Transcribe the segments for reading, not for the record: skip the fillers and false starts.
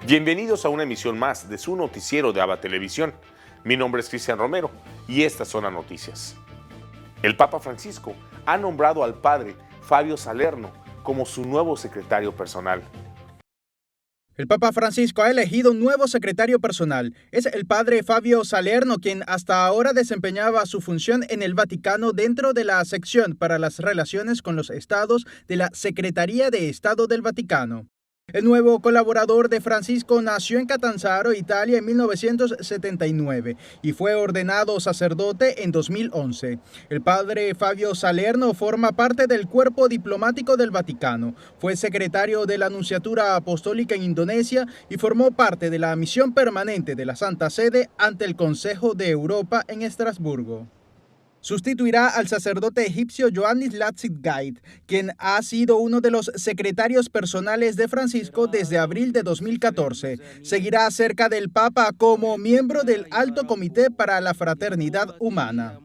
Bienvenidos a una emisión más de su noticiero de ABA Televisión. Mi nombre es Cristian Romero y estas son las noticias. El Papa Francisco ha nombrado al padre Fabio Salerno como su nuevo secretario personal. El Papa Francisco ha elegido un nuevo secretario personal. Es el padre Fabio Salerno, quien hasta ahora desempeñaba su función en el Vaticano dentro de la sección para las relaciones con los estados de la Secretaría de Estado del Vaticano. El nuevo colaborador de Francisco nació en Catanzaro, Italia, en 1979 y fue ordenado sacerdote en 2011. El padre Fabio Salerno forma parte del cuerpo diplomático del Vaticano. Fue secretario de la Nunciatura Apostólica en Indonesia y formó parte de la misión permanente de la Santa Sede ante el Consejo de Europa en Estrasburgo. Sustituirá al sacerdote egipcio Ioannis Latzit-Gait, quien ha sido uno de los secretarios personales de Francisco desde abril de 2014. Seguirá cerca del Papa como miembro del Alto Comité para la Fraternidad Humana.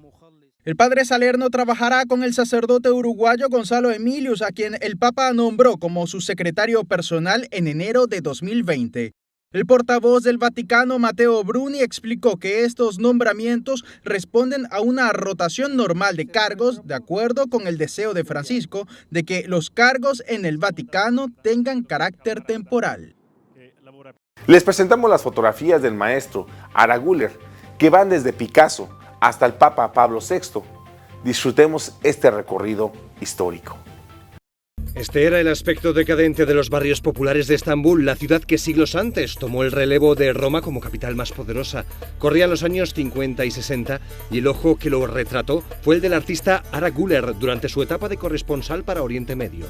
El padre Salerno trabajará con el sacerdote uruguayo Gonzalo Emilius, a quien el Papa nombró como su secretario personal en enero de 2020. El portavoz del Vaticano, Matteo Bruni, explicó que estos nombramientos responden a una rotación normal de cargos, de acuerdo con el deseo de Francisco de que los cargos en el Vaticano tengan carácter temporal. Les presentamos las fotografías del maestro Ara Güler, que van desde Picasso hasta el Papa Pablo VI. Disfrutemos este recorrido histórico. Este era el aspecto decadente de los barrios populares de Estambul, la ciudad que siglos antes tomó el relevo de Roma como capital más poderosa. Corrían los años 50 y 60 y el ojo que lo retrató fue el del artista Ara Güler durante su etapa de corresponsal para Oriente Medio.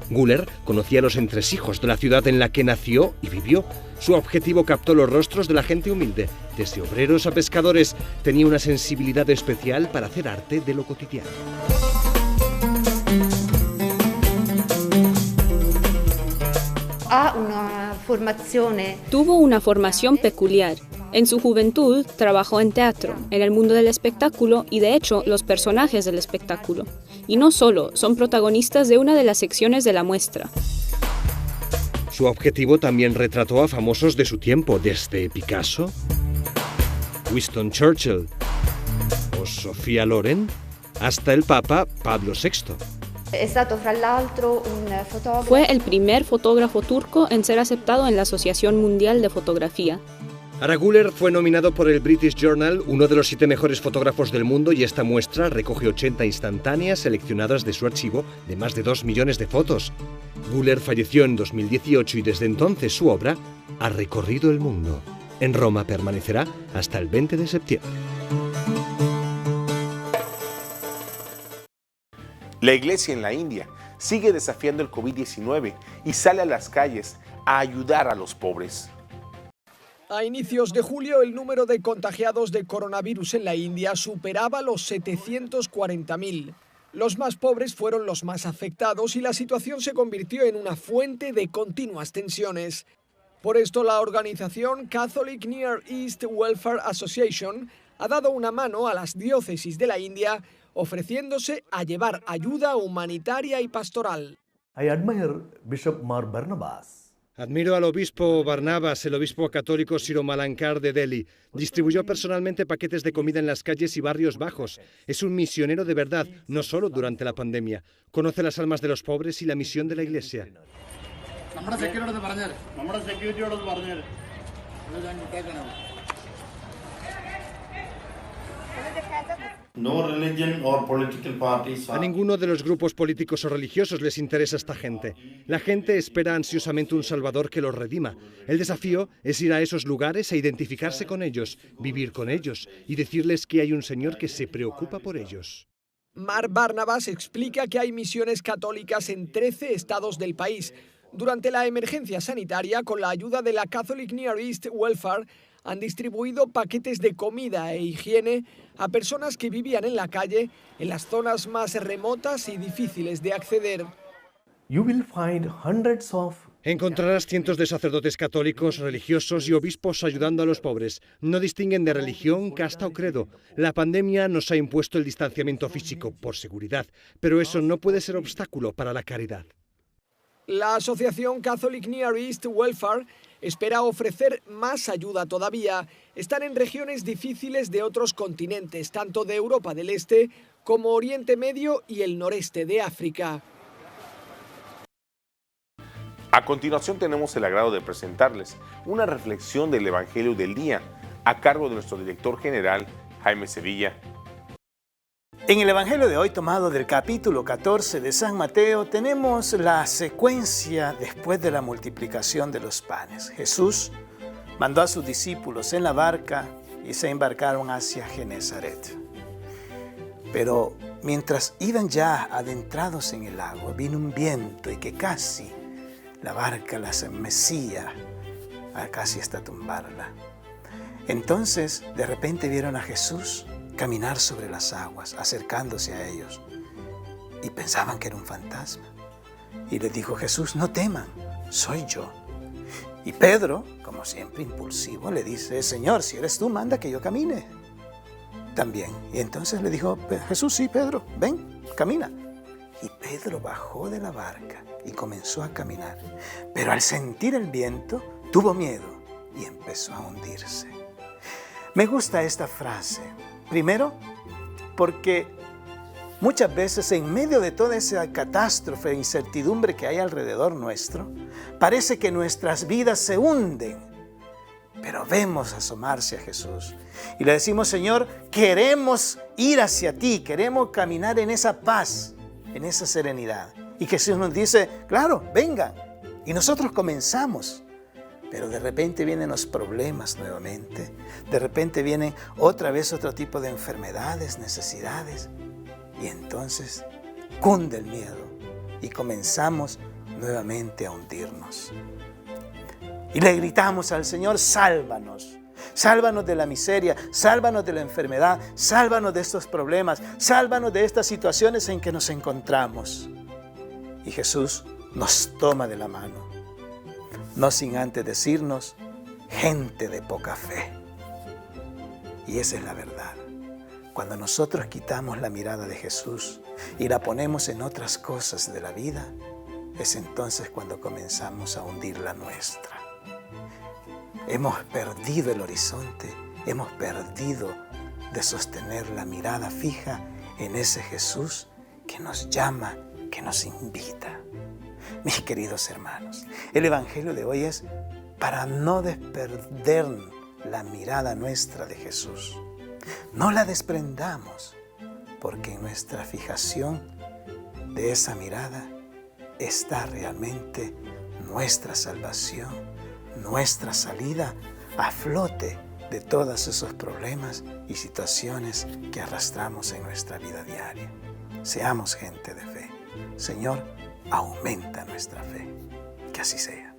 Güler conocía los entresijos de la ciudad en la que nació y vivió. Su objetivo captó los rostros de la gente humilde, desde obreros a pescadores. Tenía una sensibilidad especial para hacer arte de lo cotidiano. Tuvo una formación peculiar. En su juventud trabajó en teatro, en el mundo del espectáculo y de hecho los personajes del espectáculo. Y no solo, son protagonistas de una de las secciones de la muestra. Su objetivo también retrató a famosos de su tiempo, desde Picasso, Winston Churchill o Sofía Loren, hasta el Papa Pablo VI. Fue el primer fotógrafo turco en ser aceptado en la Asociación Mundial de Fotografía. Ara Güler fue nominado por el British Journal, uno de los 7 mejores fotógrafos del mundo, y esta muestra recoge 80 instantáneas seleccionadas de su archivo de más de 2 millones de fotos. Güler falleció en 2018 y desde entonces su obra ha recorrido el mundo. En Roma permanecerá hasta el 20 de septiembre. La iglesia en la India sigue desafiando el COVID-19 y sale a las calles a ayudar a los pobres. A inicios de julio, el número de contagiados de coronavirus en la India superaba los 740.000. Los más pobres fueron los más afectados y la situación se convirtió en una fuente de continuas tensiones. Por esto, la organización Catholic Near East Welfare Association ha dado una mano a las diócesis de la India, ofreciéndose a llevar ayuda humanitaria y pastoral. Admiro al obispo Barnabas, el obispo católico Siromalankar de Delhi. Distribuyó personalmente paquetes de comida en las calles y barrios bajos. Es un misionero de verdad, no solo durante la pandemia. Conoce las almas de los pobres y la misión de la Iglesia. A ninguno de los grupos políticos o religiosos les interesa esta gente. La gente espera ansiosamente un Salvador que los redima. El desafío es ir a esos lugares e identificarse con ellos, vivir con ellos y decirles que hay un Señor que se preocupa por ellos. Mar Barnabas explica que hay misiones católicas en 13 estados del país. Durante la emergencia sanitaria, con la ayuda de la Catholic Near East Welfare, han distribuido paquetes de comida e higiene a personas que vivían en la calle, en las zonas más remotas y difíciles de acceder. Encontrarás cientos de sacerdotes católicos, religiosos y obispos ayudando a los pobres. No distinguen de religión, casta o credo. La pandemia nos ha impuesto el distanciamiento físico por seguridad, pero eso no puede ser obstáculo para la caridad. La asociación Catholic Near East Welfare espera ofrecer más ayuda todavía. Están en regiones difíciles de otros continentes, tanto de Europa del Este como Oriente Medio y el noreste de África. A continuación tenemos el agrado de presentarles una reflexión del Evangelio del Día a cargo de nuestro director general, Jaime Sevilla. En el Evangelio de hoy, tomado del capítulo 14 de San Mateo, tenemos la secuencia después de la multiplicación de los panes. Jesús mandó a sus discípulos en la barca y se embarcaron hacia Genezaret. Pero mientras iban ya adentrados en el agua, vino un viento y que casi la barca las mecía, casi hasta tumbarla. Entonces, de repente vieron a Jesús caminar sobre las aguas, acercándose a ellos, y pensaban que era un fantasma. Y les dijo Jesús: no teman, soy yo. Y Pedro, como siempre impulsivo, le dice: Señor, si eres tú, manda que yo camine también. Y entonces le dijo Jesús: sí, Pedro, ven, camina. Y Pedro bajó de la barca y comenzó a caminar. Pero al sentir el viento, tuvo miedo y empezó a hundirse. Me gusta esta frase. Primero, porque muchas veces en medio de toda esa catástrofe e incertidumbre que hay alrededor nuestro, parece que nuestras vidas se hunden. Pero vemos asomarse a Jesús y le decimos: Señor, queremos ir hacia ti, queremos caminar en esa paz, en esa serenidad. Y Jesús nos dice: claro, vengan. Y nosotros comenzamos. Pero de repente vienen los problemas nuevamente. De repente vienen otra vez otro tipo de enfermedades, necesidades. Y entonces cunde el miedo y comenzamos nuevamente a hundirnos. Y le gritamos al Señor: sálvanos. Sálvanos de la miseria, sálvanos de la enfermedad, sálvanos de estos problemas, sálvanos de estas situaciones en que nos encontramos. Y Jesús nos toma de la mano. No sin antes decirnos: gente de poca fe. Y esa es la verdad. Cuando nosotros quitamos la mirada de Jesús y la ponemos en otras cosas de la vida, es entonces cuando comenzamos a hundir la nuestra. Hemos perdido el horizonte, hemos perdido de sostener la mirada fija en ese Jesús que nos llama, que nos invita. Mis queridos hermanos, el Evangelio de hoy es para no desperder la mirada nuestra de Jesús. No la desprendamos, porque en nuestra fijación de esa mirada está realmente nuestra salvación, nuestra salida a flote de todos esos problemas y situaciones que arrastramos en nuestra vida diaria. Seamos gente de fe. Señor, aumenta nuestra fe. Que así sea.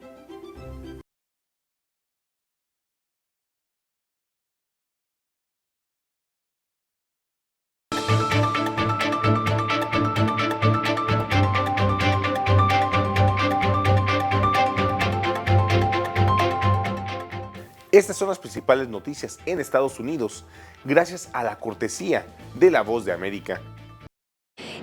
Estas son las principales noticias en Estados Unidos, gracias a la cortesía de La Voz de América.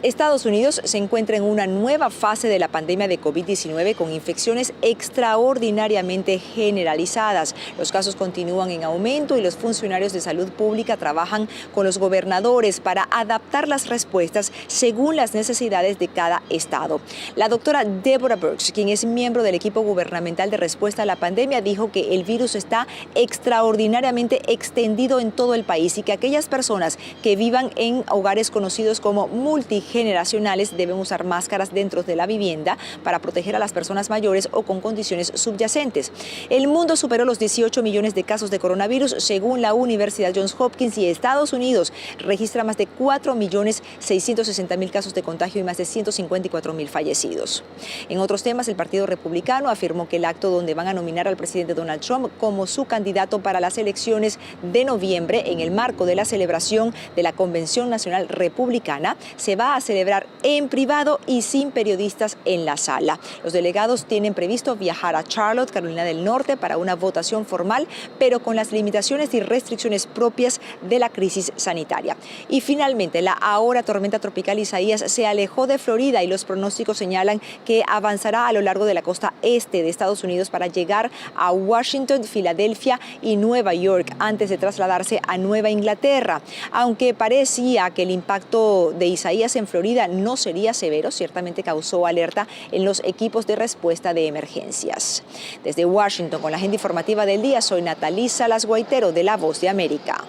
Estados Unidos se encuentra en una nueva fase de la pandemia de COVID-19 con infecciones extraordinariamente generalizadas. Los casos continúan en aumento y los funcionarios de salud pública trabajan con los gobernadores para adaptar las respuestas según las necesidades de cada estado. La doctora Deborah Birx, quien es miembro del equipo gubernamental de respuesta a la pandemia, dijo que el virus está extraordinariamente extendido en todo el país y que aquellas personas que vivan en hogares conocidos como multigeneracionales deben usar máscaras dentro de la vivienda para proteger a las personas mayores o con condiciones subyacentes. El mundo superó los 18 millones de casos de coronavirus según la Universidad Johns Hopkins y Estados Unidos registra más de 4.660.000 casos de contagio y más de 154.000 fallecidos. En otros temas, el Partido Republicano afirmó que el acto donde van a nominar al presidente Donald Trump como su candidato para las elecciones de noviembre en el marco de la celebración de la Convención Nacional Republicana se va a a celebrar en privado y sin periodistas en la sala. Los delegados tienen previsto viajar a Charlotte, Carolina del Norte, para una votación formal, pero con las limitaciones y restricciones propias de la crisis sanitaria. Y finalmente, la ahora tormenta tropical Isaías se alejó de Florida y los pronósticos señalan que avanzará a lo largo de la costa este de Estados Unidos para llegar a Washington, Filadelfia y Nueva York antes de trasladarse a Nueva Inglaterra. Aunque parecía que el impacto de Isaías en Florida no sería severo, ciertamente causó alerta en los equipos de respuesta de emergencias. Desde Washington, con la agenda informativa del día, soy Natalí Salas Guaitero de La Voz de América.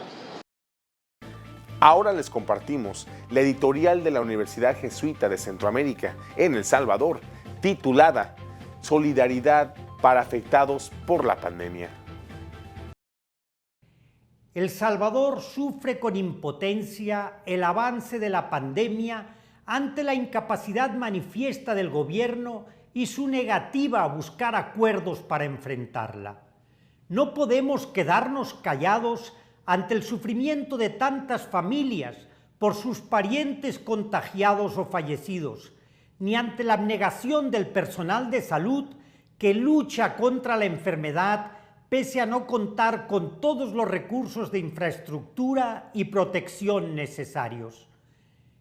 Ahora les compartimos la editorial de la Universidad Jesuita de Centroamérica en El Salvador, titulada Solidaridad para afectados por la pandemia. El Salvador sufre con impotencia el avance de la pandemia ante la incapacidad manifiesta del gobierno y su negativa a buscar acuerdos para enfrentarla. No podemos quedarnos callados ante el sufrimiento de tantas familias por sus parientes contagiados o fallecidos, ni ante la abnegación del personal de salud que lucha contra la enfermedad pese a no contar con todos los recursos de infraestructura y protección necesarios.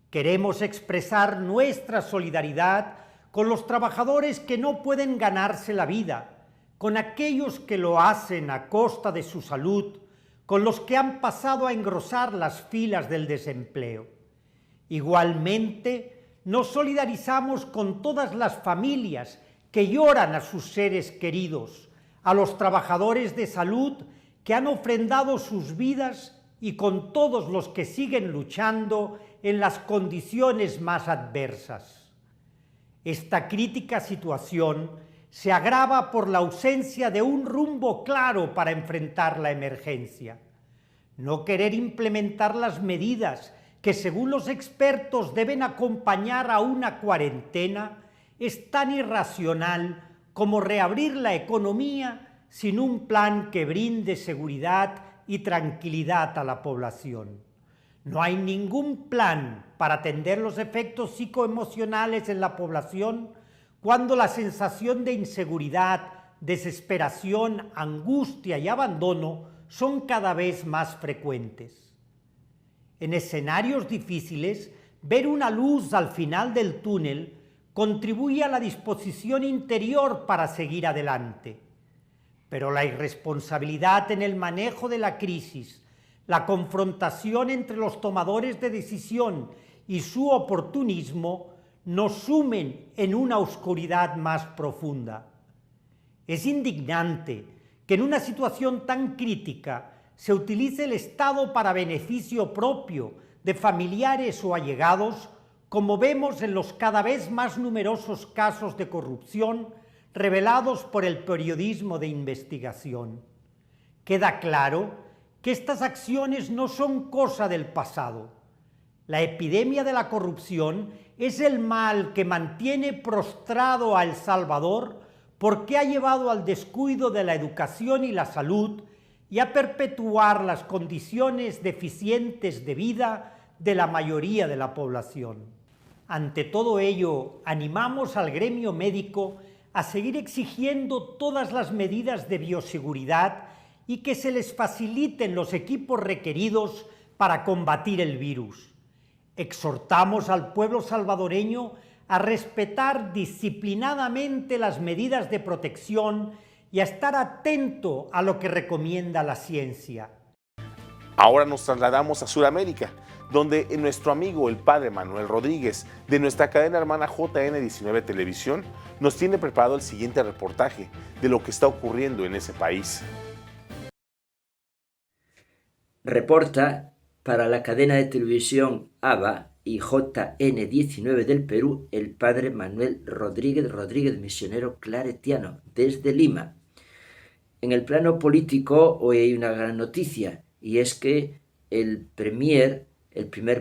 Queremos expresar nuestra solidaridad con los trabajadores que no pueden ganarse la vida, con aquellos que lo hacen a costa de su salud, con los que han pasado a engrosar las filas del desempleo. Igualmente, nos solidarizamos con todas las familias que lloran a sus seres queridos, a los trabajadores de salud que han ofrendado sus vidas y con todos los que siguen luchando en las condiciones más adversas. Esta crítica situación se agrava por la ausencia de un rumbo claro para enfrentar la emergencia. No querer implementar las medidas que, según los expertos, deben acompañar a una cuarentena es tan irracional como reabrir la economía sin un plan que brinde seguridad y tranquilidad a la población. No hay ningún plan para atender los efectos psicoemocionales en la población cuando la sensación de inseguridad, desesperación, angustia y abandono son cada vez más frecuentes. En escenarios difíciles, ver una luz al final del túnel contribuye a la disposición interior para seguir adelante. Pero la irresponsabilidad en el manejo de la crisis, la confrontación entre los tomadores de decisión y su oportunismo nos sumen en una oscuridad más profunda. Es indignante que en una situación tan crítica se utilice el Estado para beneficio propio de familiares o allegados, como vemos en los cada vez más numerosos casos de corrupción revelados por el periodismo de investigación. Queda claro que estas acciones no son cosa del pasado. La epidemia de la corrupción es el mal que mantiene prostrado a El Salvador porque ha llevado al descuido de la educación y la salud y a perpetuar las condiciones deficientes de vida de la mayoría de la población. Ante todo ello, animamos al gremio médico a seguir exigiendo todas las medidas de bioseguridad y que se les faciliten los equipos requeridos para combatir el virus. Exhortamos al pueblo salvadoreño a respetar disciplinadamente las medidas de protección y a estar atento a lo que recomienda la ciencia. Ahora nos trasladamos a Sudamérica, donde nuestro amigo el padre Manuel Rodríguez, de nuestra cadena hermana JN19 Televisión, nos tiene preparado el siguiente reportaje de lo que está ocurriendo en ese país. Reporta para la cadena de televisión ABA y JN19 del Perú el padre Manuel Rodríguez, misionero claretiano, desde Lima. En el plano político hoy hay una gran noticia, y es que el primer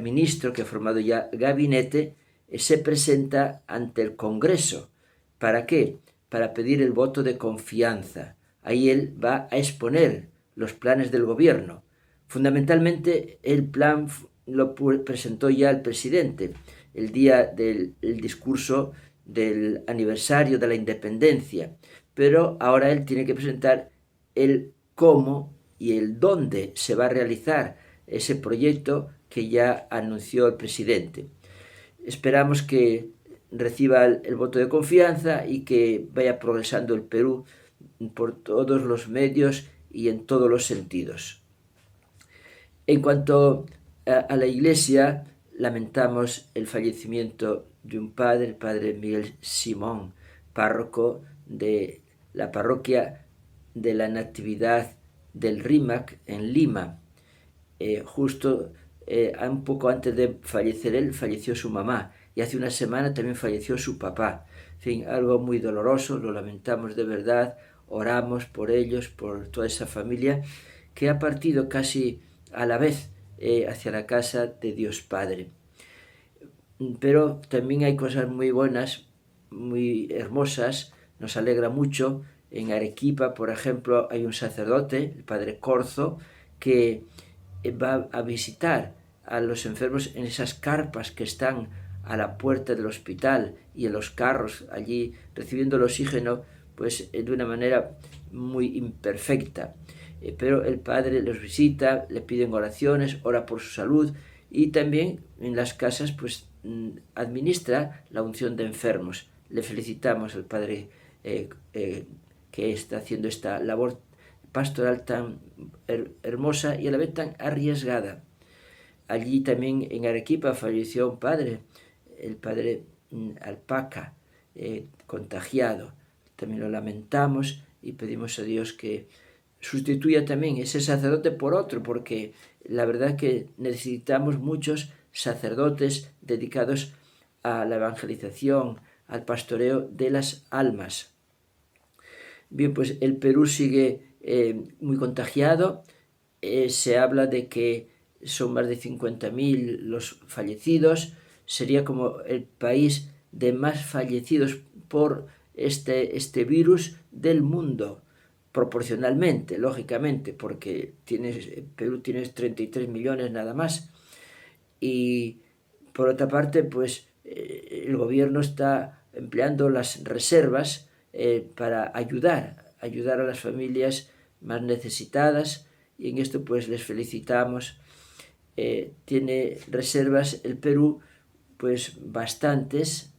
ministro que ha formado ya gabinete, se presenta ante el Congreso. ¿Para qué? Para pedir el voto de confianza. Ahí él va a exponer los planes del gobierno. Fundamentalmente el plan lo presentó ya el presidente, el día del discurso del aniversario de la independencia, pero ahora él tiene que presentar el cómo y el dónde se va a realizar ese proyecto que ya anunció el presidente. Esperamos que reciba el voto de confianza y que vaya progresando el Perú por todos los medios y en todos los sentidos. En cuanto a la Iglesia, lamentamos el fallecimiento de un padre, el padre Miguel Simón, párroco de la parroquia de la Natividad del Rímac en Lima. Justo un poco antes de fallecer él, falleció su mamá, y hace una semana también falleció su papá. En fin, algo muy doloroso, lo lamentamos de verdad, oramos por ellos, por toda esa familia que ha partido casi a la vez hacia la casa de Dios Padre. Pero también hay cosas muy buenas, muy hermosas, nos alegra mucho. En Arequipa, por ejemplo, hay un sacerdote, el padre Corzo, que va a visitar a los enfermos en esas carpas que están a la puerta del hospital y en los carros allí recibiendo el oxígeno, pues de una manera muy imperfecta. Pero el padre los visita, le piden oraciones, ora por su salud, y también en las casas pues administra la unción de enfermos. Le felicitamos al padre que está haciendo esta labor pastoral tan hermosa y a la vez tan arriesgada. Allí también en Arequipa falleció un padre, el padre Alpaca, contagiado. También lo lamentamos y pedimos a Dios que sustituya también ese sacerdote por otro, porque la verdad que necesitamos muchos sacerdotes dedicados a la evangelización, al pastoreo de las almas. Bien, pues el Perú sigue muy contagiado. Se habla de que son más de 50.000 los fallecidos. Sería como el país de más fallecidos por este virus del mundo, proporcionalmente, lógicamente, porque Perú tiene 33 millones nada más. Y por otra parte, pues el gobierno está empleando las reservas para ayudar a las familias más necesitadas, y en esto pues les felicitamos. Tiene reservas el Perú pues bastantes,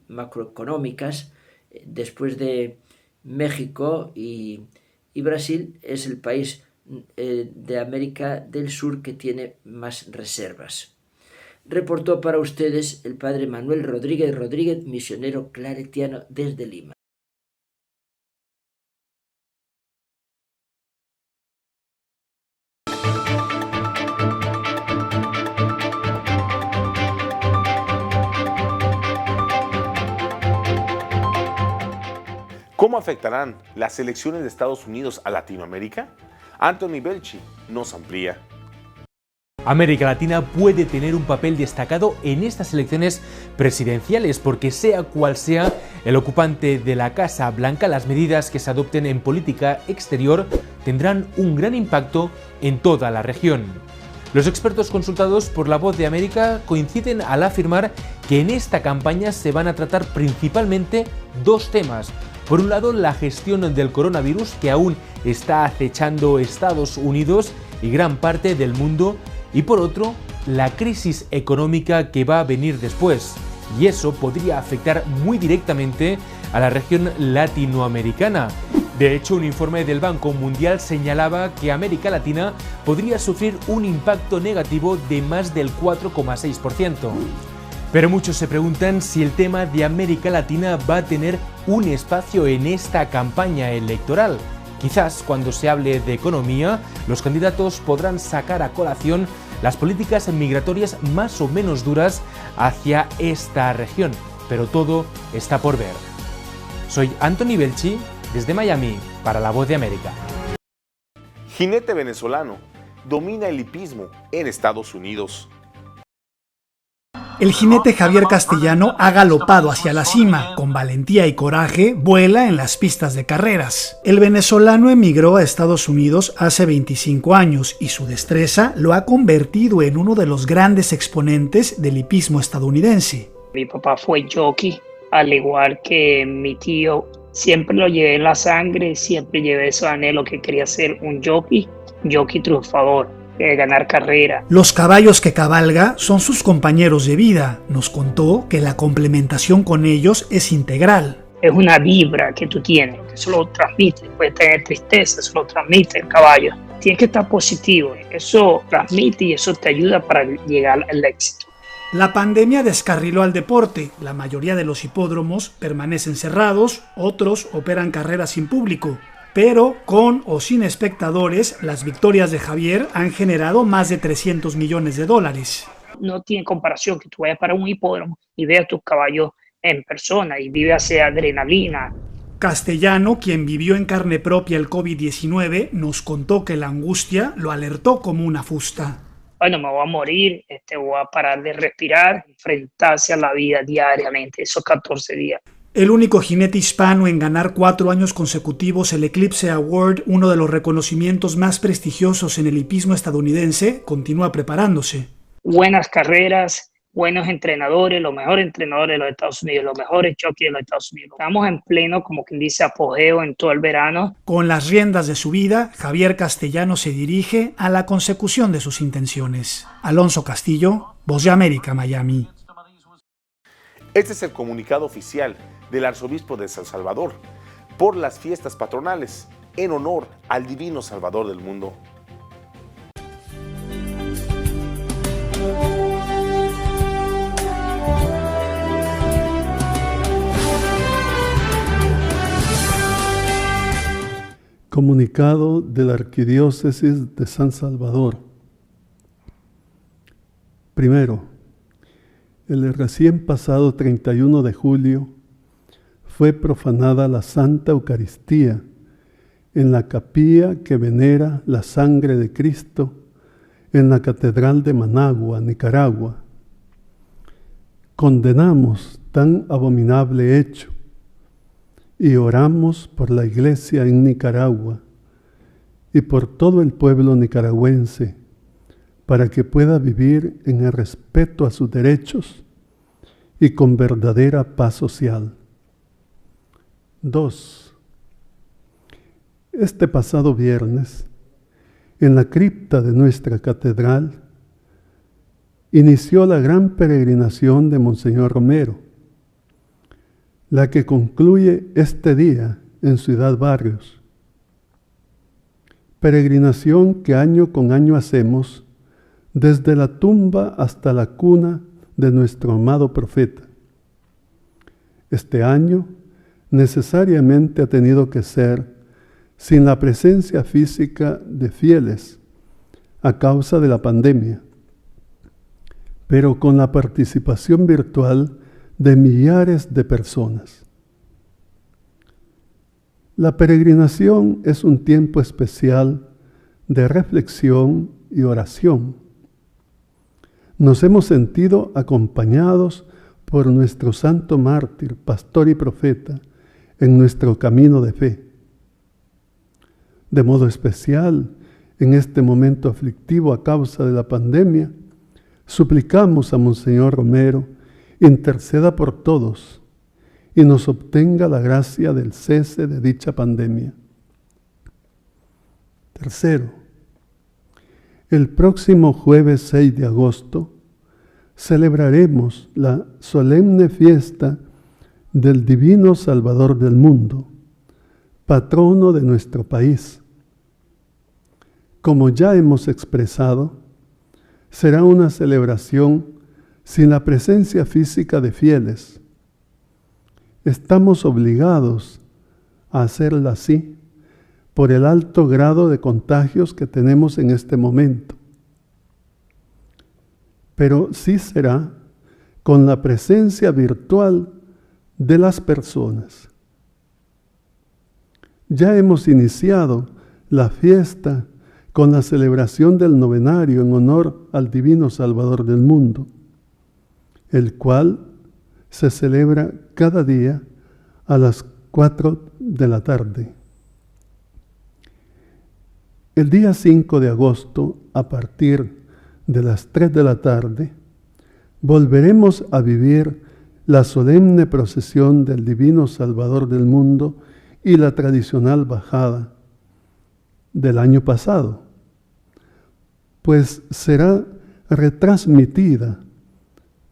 macroeconómicas. Después de México y Brasil es el país de América del Sur que tiene más reservas. Reportó para ustedes el padre Manuel Rodríguez, misionero claretiano desde Lima. ¿Cómo afectarán las elecciones de Estados Unidos a Latinoamérica? Anthony Belchi nos amplía. América Latina puede tener un papel destacado en estas elecciones presidenciales porque sea cual sea el ocupante de la Casa Blanca, las medidas que se adopten en política exterior tendrán un gran impacto en toda la región. Los expertos consultados por La Voz de América coinciden al afirmar que en esta campaña se van a tratar principalmente dos temas. Por un lado, la gestión del coronavirus que aún está acechando Estados Unidos y gran parte del mundo, y por otro, la crisis económica que va a venir después, y eso podría afectar muy directamente a la región latinoamericana. De hecho, un informe del Banco Mundial señalaba que América Latina podría sufrir un impacto negativo de más del 4,6%. Pero muchos se preguntan si el tema de América Latina va a tener un espacio en esta campaña electoral. Quizás cuando se hable de economía, los candidatos podrán sacar a colación las políticas migratorias más o menos duras hacia esta región, pero todo está por ver. Soy Anthony Belchi, desde Miami, para La Voz de América. Jinete venezolano domina el hipismo en Estados Unidos. El jinete Javier Castellano ha galopado hacia la cima. Con valentía y coraje, vuela en las pistas de carreras. El venezolano emigró a Estados Unidos hace 25 años y su destreza lo ha convertido en uno de los grandes exponentes del hipismo estadounidense. Mi papá fue jockey, al igual que mi tío. Siempre lo llevé en la sangre, siempre llevé ese anhelo que quería ser un jockey triunfador, ganar carrera. Los caballos que cabalga son sus compañeros de vida. Nos contó que la complementación con ellos es integral. Es una vibra que tú tienes, eso lo transmite. Puedes tener tristeza, eso lo transmite el caballo. Tienes que estar positivo, eso transmite y eso te ayuda para llegar al éxito. La pandemia descarriló al deporte. La mayoría de los hipódromos permanecen cerrados, otros operan carreras sin público. Pero con o sin espectadores, las victorias de Javier han generado más de $300 millones. No tiene comparación que tú vayas para un hipódromo y veas tus caballos en persona y vivas esa adrenalina. Castellano, quien vivió en carne propia el COVID-19, nos contó que la angustia lo alertó como una fusta. Bueno, me voy a morir, voy a parar de respirar, enfrentarse a la vida diariamente, esos 14 días. El único jinete hispano en ganar 4 años consecutivos el Eclipse Award, uno de los reconocimientos más prestigiosos en el hipismo estadounidense, continúa preparándose. Buenas carreras, buenos entrenadores, los mejores entrenadores de los Estados Unidos, los mejores jockeys de los Estados Unidos. Estamos en pleno, como quien dice, apogeo en todo el verano. Con las riendas de su vida, Javier Castellano se dirige a la consecución de sus intenciones. Alonso Castillo, Voz de América, Miami. Este es el comunicado oficial del arzobispo de San Salvador por las fiestas patronales en honor al divino Salvador del mundo. Comunicado de la Arquidiócesis de San Salvador. Primero, el recién pasado 31 de julio fue profanada la Santa Eucaristía en la capilla que venera la sangre de Cristo en la Catedral de Managua, Nicaragua. Condenamos tan abominable hecho y oramos por la Iglesia en Nicaragua y por todo el pueblo nicaragüense para que pueda vivir en el respeto a sus derechos y con verdadera paz social. 2. Este pasado viernes, en la cripta de nuestra catedral, inició la gran peregrinación de Monseñor Romero, la que concluye este día en Ciudad Barrios. Peregrinación que año con año hacemos desde la tumba hasta la cuna de nuestro amado profeta. Este año necesariamente ha tenido que ser sin la presencia física de fieles a causa de la pandemia, pero con la participación virtual de millares de personas. La peregrinación es un tiempo especial de reflexión y oración. Nos hemos sentido acompañados por nuestro santo mártir, pastor y profeta en nuestro camino de fe. De modo especial, en este momento aflictivo a causa de la pandemia, suplicamos a Monseñor Romero interceda por todos y nos obtenga la gracia del cese de dicha pandemia. Tercero, el próximo jueves 6 de agosto celebraremos la solemne fiesta del Divino Salvador del mundo, patrono de nuestro país. Como ya hemos expresado, será una celebración sin la presencia física de fieles. Estamos obligados a hacerla así por el alto grado de contagios que tenemos en este momento. Pero sí será con la presencia virtual de las personas. Ya hemos iniciado la fiesta con la celebración del novenario en honor al Divino Salvador del mundo. el cual se celebra cada día a las 4 de la tarde. El día 5 de agosto, a partir de las 3 de la tarde, volveremos a vivir la solemne procesión del Divino Salvador del mundo y la tradicional bajada del año pasado, pues será retransmitida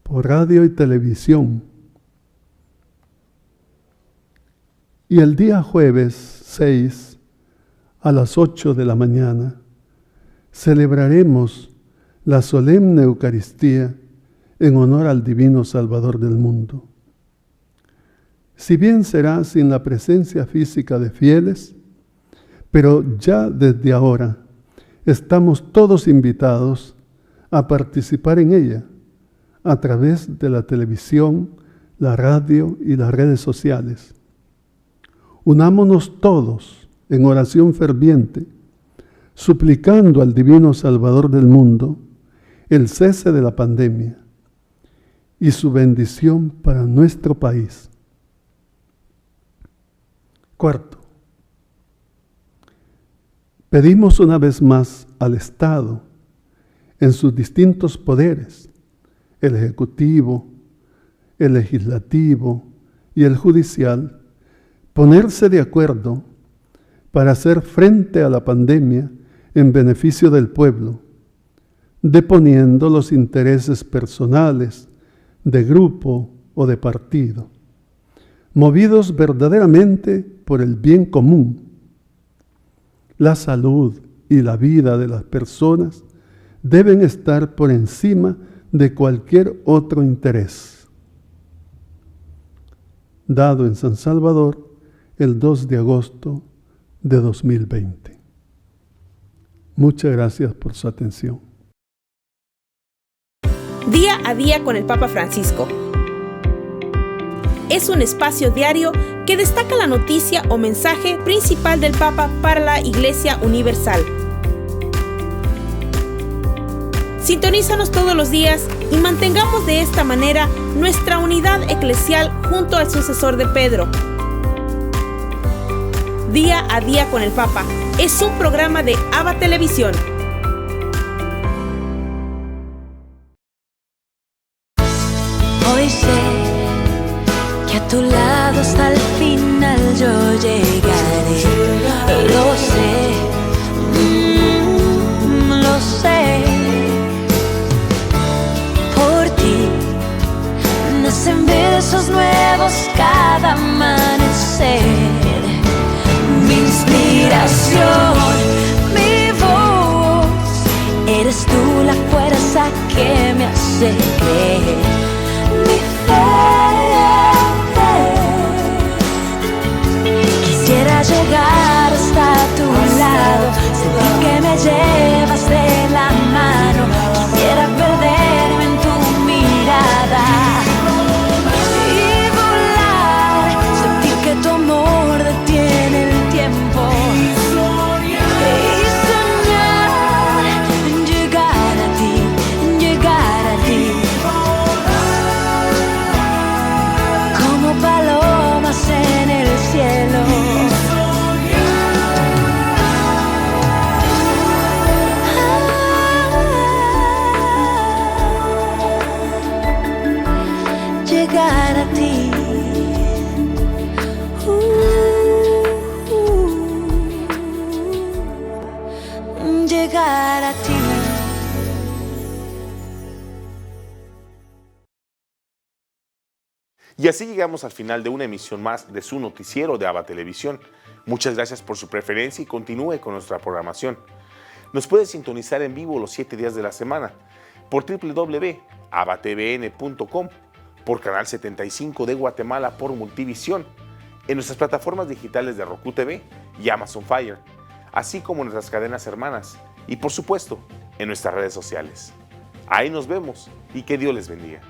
por radio y televisión. Y el día jueves 6, a las 8 de la mañana, celebraremos la solemne Eucaristía en honor al Divino Salvador del mundo. Si bien será sin la presencia física de fieles, pero ya desde ahora estamos todos invitados a participar en ella a través de la televisión, la radio y las redes sociales. Unámonos todos en oración ferviente, suplicando al Divino Salvador del mundo el cese de la pandemia y su bendición para nuestro país. Cuarto, pedimos una vez más al Estado, en sus distintos poderes, el Ejecutivo, el Legislativo y el Judicial, ponerse de acuerdo para hacer frente a la pandemia en beneficio del pueblo, deponiendo los intereses personales, de grupo o de partido, movidos verdaderamente por el bien común. La salud y la vida de las personas deben estar por encima de cualquier otro interés. Dado en San Salvador el 2 de agosto de 2020. Muchas gracias por su atención. Día a día con el Papa Francisco. Es un espacio diario que destaca la noticia o mensaje principal del Papa para la Iglesia Universal. Sintonízanos todos los días y mantengamos de esta manera nuestra unidad eclesial junto al sucesor de Pedro. Día a día con el Papa es un programa de ABA Televisión. Hoy sé que a tu lado hasta el final yo llegaré. Lo sé, lo sé. Por ti nacen versos nuevos cada amanecer. Mi inspiración, mi voz, eres tú la fuerza que me hace creer. Mi fe, quisiera llegar hasta tu lado, sentir que me llevas de la mano, quisiera perderme en tu mirada y volar, sentir que tu amor detiene el tiempo y soñar en llegar a ti, llegar a ti. Palomas en el cielo. Llegar a ti. Llegar a ti. Y así llegamos al final de una emisión más de su noticiero de ABA Televisión. Muchas gracias por su preferencia y continúe con nuestra programación. Nos puede sintonizar en vivo los 7 días de la semana por www.abatvn.com, por Canal 75 de Guatemala por Multivisión, en nuestras plataformas digitales de Roku TV y Amazon Fire, así como en nuestras cadenas hermanas y por supuesto en nuestras redes sociales. Ahí nos vemos y que Dios les bendiga.